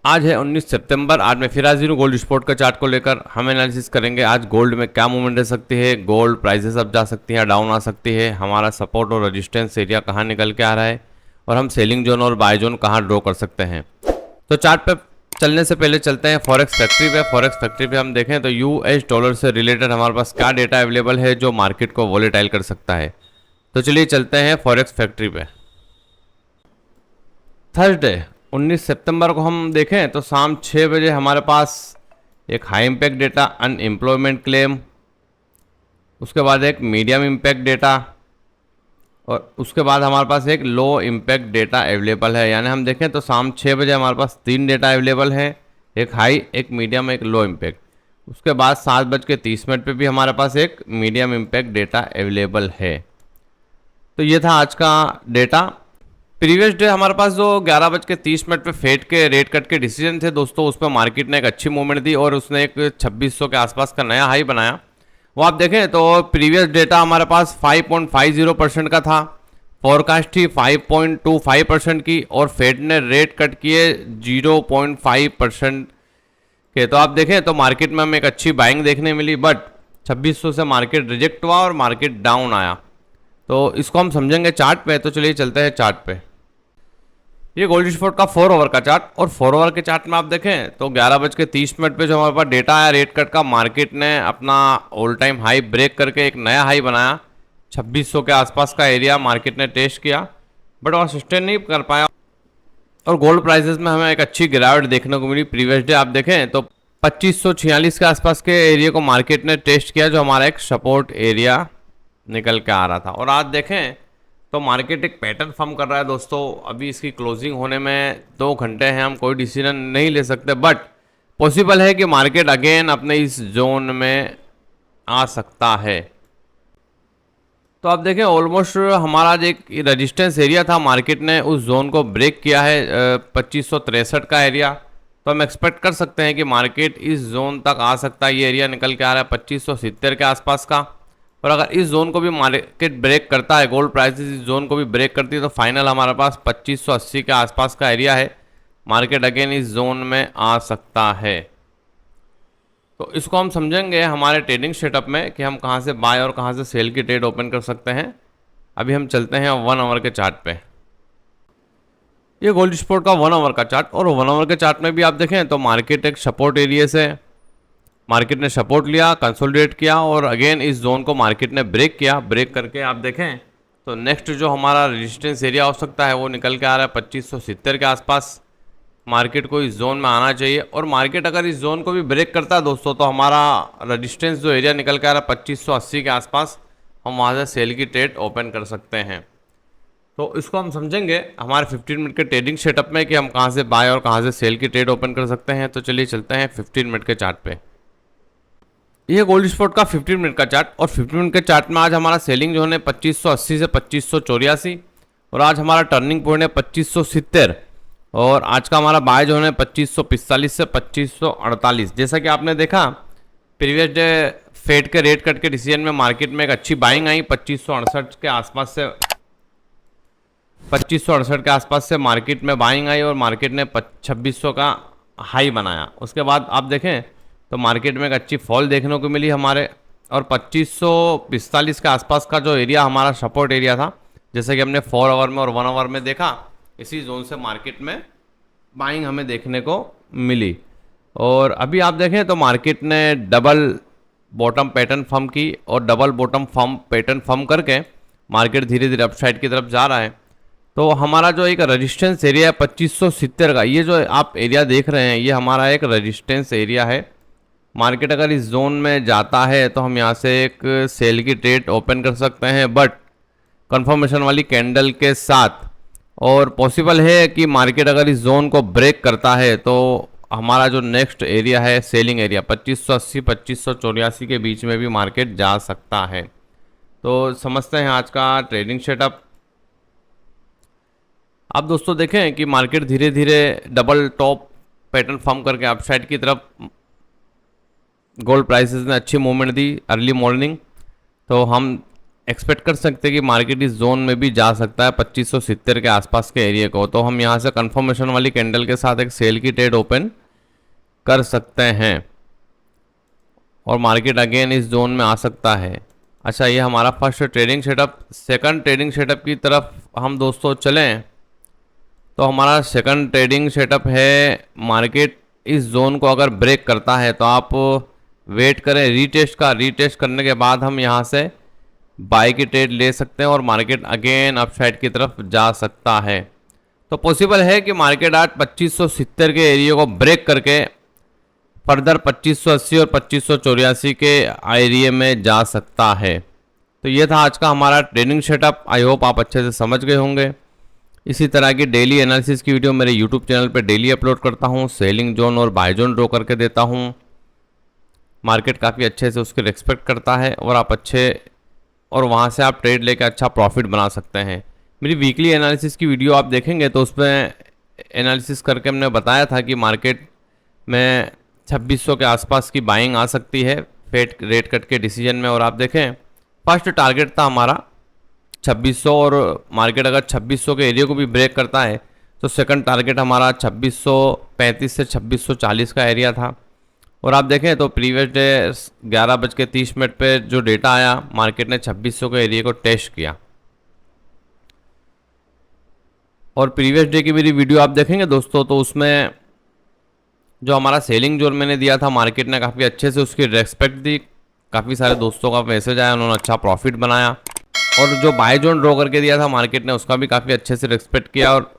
आज है 19 सितंबर। आज मैं फिर हाजिर हूँ गोल्ड स्पॉट का चार्ट को लेकर। हम एनालिसिस करेंगे आज गोल्ड में क्या मूवमेंट रह सकती है, गोल्ड प्राइसेस अप जा सकती है या डाउन आ सकती है, हमारा सपोर्ट और रेजिस्टेंस एरिया कहाँ निकल के आ रहा है और हम सेलिंग जोन और बाय जोन कहाँ ड्रॉ कर सकते हैं। तो चार्ट पे चलने से पहले चलते हैं फॉरेक्स फैक्ट्री पे। फॉरेक्स फैक्ट्री पे हम देखें तो यूएस डॉलर से रिलेटेड हमारे पास क्या डेटा अवेलेबल है जो मार्केट को वॉलेटाइल कर सकता है। तो चलिए चलते हैं फॉरेक्स फैक्ट्री पे। थर्सडे 19 सितंबर को हम देखें तो शाम 6 बजे हमारे पास एक high impact data unemployment claim, उसके बाद एक मीडियम इम्पैक्ट डेटा और उसके बाद हमारे पास एक लो इम्पैक्ट डेटा अवेलेबल है। यानी हम देखें तो शाम 6 बजे हमारे पास 3 डेटा अवेलेबल है, एक हाई, एक मीडियम, एक लो इम्पैक्ट। उसके बाद 7:30 पे भी हमारे पास एक मीडियम इम्पैक्ट डेटा अवेलेबल है। तो ये था आज का डेटा। प्रीवियस डे हमारे पास जो 11:30 पे फेड के रेट कट के डिसीजन थे दोस्तों, उस पर मार्केट ने एक अच्छी मूवमेंट दी और उसने एक 2600 के आसपास का नया हाई बनाया। वो आप देखें तो प्रीवियस डेटा हमारे पास 5.50% का था, फोरकास्ट थी 5.25% की और फेड ने रेट कट किए 0.5% के। तो आप देखें तो मार्केट में हमें एक अच्छी बाइंग देखने मिली, बट 2600 से मार्केट रिजेक्ट हुआ और मार्केट डाउन आया। तो इसको हम समझेंगे चार्ट पे। तो चलिए चलते हैं चार्ट पे। ये गोल्ड स्पॉट का 4 ओवर का चार्ट, और 4 ओवर के चार्ट में आप देखें तो 11:30 पे जो हमारे पास डेटा आया रेट कट का, मार्केट ने अपना ऑल टाइम हाई ब्रेक करके एक नया हाई बनाया। 2600 के आसपास का एरिया मार्केट ने टेस्ट किया, बट वहाँ सस्टेन नहीं कर पाया और गोल्ड प्राइसेस में हमें एक अच्छी गिरावट देखने को मिली। प्रीवियस डे आप देखें तो 2546 के आसपास के एरिया को मार्केट ने टेस्ट किया, जो हमारा एक सपोर्ट एरिया निकल के आ रहा था। और आज देखें तो मार्केट एक पैटर्न फॉर्म कर रहा है दोस्तों। अभी इसकी क्लोजिंग होने में 2 घंटे हैं, हम कोई डिसीजन नहीं ले सकते, बट पॉसिबल है कि मार्केट अगेन अपने इस जोन में आ सकता है। तो आप देखें ऑलमोस्ट हमारा जो एक रेजिस्टेंस एरिया था, मार्केट ने उस जोन को ब्रेक किया है, 2563 का एरिया। तो हम एक्सपेक्ट कर सकते हैं कि मार्केट इस जोन तक आ सकता है। ये एरिया निकल के आ रहा है 2570 के आसपास का, और अगर इस जोन को भी मार्केट ब्रेक करता है, गोल्ड प्राइसेस इस जोन को भी ब्रेक करती है, तो फाइनल हमारे पास 2580 के आसपास का एरिया है। मार्केट अगेन इस जोन में आ सकता है। तो इसको हम समझेंगे हमारे ट्रेडिंग सेटअप में कि हम कहाँ से बाय और कहाँ से सेल की ट्रेड ओपन कर सकते हैं। अभी हम चलते हैं 1 आवर के चार्ट पे। ये गोल्ड स्पॉट का 1 आवर का चार्ट, और 1 आवर के चार्ट में भी आप देखें तो मार्केट एक सपोर्ट एरिया से मार्केट ने सपोर्ट लिया, कंसोलिडेट किया और अगेन इस जोन को मार्केट ने ब्रेक किया। ब्रेक करके आप देखें तो नेक्स्ट जो हमारा रेजिस्टेंस एरिया हो सकता है वो निकल के आ रहा है 2570 के आसपास। मार्केट को इस जोन में आना चाहिए, और मार्केट अगर इस जोन को भी ब्रेक करता है दोस्तों, तो हमारा रेजिस्टेंस जो एरिया निकल के आ रहा है 2580 के आसपास, हम वहाँ से सेल की ट्रेड ओपन कर सकते हैं। तो इसको हम समझेंगे हमारे 15 मिनट के ट्रेडिंग सेटअप में कि हम कहाँ से बाय और कहाँ से सेल की ट्रेड ओपन कर सकते हैं। तो चलिए चलते हैं 15 मिनट के चार्ट पे। ये गोल्ड स्पॉट का 15 मिनट का चार्ट, और 15 मिनट के चार्ट में आज हमारा सेलिंग जो है 2580 से 2584, और आज हमारा टर्निंग पॉइंट है 2570, और आज का हमारा बाय जो है 2545 से 2548। जैसा कि आपने देखा प्रीवियस डे फेड के रेट कट के डिसीजन में मार्केट में एक अच्छी बाइंग आई 2568 के आसपास से 2568 के आसपास से मार्केट में बाइंग आई और मार्केट ने 2600 का हाई बनाया। उसके बाद आप देखें तो मार्केट में एक अच्छी फॉल देखने को मिली हमारे, और 2545 के आसपास का जो एरिया हमारा सपोर्ट एरिया था, जैसे कि हमने 4 आवर में और 1 आवर में देखा, इसी जोन से मार्केट में बाइंग हमें देखने को मिली। और अभी आप देखें तो मार्केट ने डबल बॉटम पैटर्न फॉर्म की, और डबल बॉटम पैटर्न फॉर्म करके मार्केट धीरे धीरे अपसाइड की तरफ जा रहा है। तो हमारा जो एक रेजिस्टेंस एरिया है 2570 का, ये जो आप एरिया देख रहे हैं, ये हमारा एक रेजिस्टेंस एरिया है। मार्केट अगर इस जोन में जाता है तो हम यहाँ से एक सेल की ट्रेड ओपन कर सकते हैं, बट कंफर्मेशन वाली कैंडल के साथ। और पॉसिबल है कि मार्केट अगर इस जोन को ब्रेक करता है तो हमारा जो नेक्स्ट एरिया है सेलिंग एरिया 2580 2584 के बीच में भी मार्केट जा सकता है। तो समझते हैं आज का ट्रेडिंग सेटअप। आप दोस्तों देखें कि मार्केट धीरे धीरे डबल टॉप पैटर्न फॉर्म करके अपसाइड की तरफ गोल्ड प्राइसेस ने अच्छी मूवमेंट दी अर्ली मॉर्निंग। तो हम एक्सपेक्ट कर सकते हैं कि मार्केट इस जोन में भी जा सकता है 2570 के आसपास के एरिया को। तो हम यहाँ से कंफर्मेशन वाली कैंडल के साथ एक सेल की ट्रेड ओपन कर सकते हैं और मार्केट अगेन इस जोन में आ सकता है। अच्छा, ये हमारा first trading setup. Second trading setup की तरफ हम दोस्तों चलें तो हमारा सेकंड ट्रेडिंग सेटअप है, मार्केट इस जोन को अगर ब्रेक करता है तो आप वेट करें रीटेस्ट का। रीटेस्ट करने के बाद हम यहाँ से बाई की ट्रेड ले सकते हैं और मार्केट अगेन अपसाइड की तरफ जा सकता है। तो पॉसिबल है कि मार्केट आज 2570 के एरिया को ब्रेक करके फर्दर 2580 और 2584 के एरिया में जा सकता है। तो ये था आज का हमारा ट्रेडिंग सेटअप। आई होप आप अच्छे से समझ गए होंगे। इसी तरह की डेली एनालिसिस की वीडियो मेरे यूट्यूब चैनल पर डेली अपलोड करता हूँ। सेलिंग जोन और बाय जोन ड्रॉ करके देता हूँ। मार्केट काफ़ी अच्छे से उसके रिस्पेक्ट करता है और आप और वहाँ से आप ट्रेड लेकर अच्छा प्रॉफिट बना सकते हैं। मेरी वीकली एनालिसिस की वीडियो आप देखेंगे तो उसमें एनालिसिस करके हमने बताया था कि मार्केट में 2600 के आसपास की बाइंग आ सकती है फेड रेट कट के डिसीजन में। और आप देखें फर्स्ट टारगेट था हमारा 2600 और मार्केट अगर 2600 के एरिया को भी ब्रेक करता है तो सेकंड टारगेट हमारा 2635 से 2640 का एरिया था। और आप देखें तो प्रीवियस डे 11:30 पे जो डेटा आया मार्केट ने 2600 के एरिया को टेस्ट किया। और प्रीवियस डे की मेरी वीडियो आप देखेंगे दोस्तों तो उसमें जो हमारा सेलिंग जोन मैंने दिया था मार्केट ने काफ़ी अच्छे से उसकी रेस्पेक्ट दी। काफ़ी सारे दोस्तों का मैसेज आया, उन्होंने अच्छा प्रॉफिट बनाया। और जो बाय जोन ड्रॉ करके दिया था मार्केट ने उसका भी काफ़ी अच्छे से रेस्पेक्ट किया और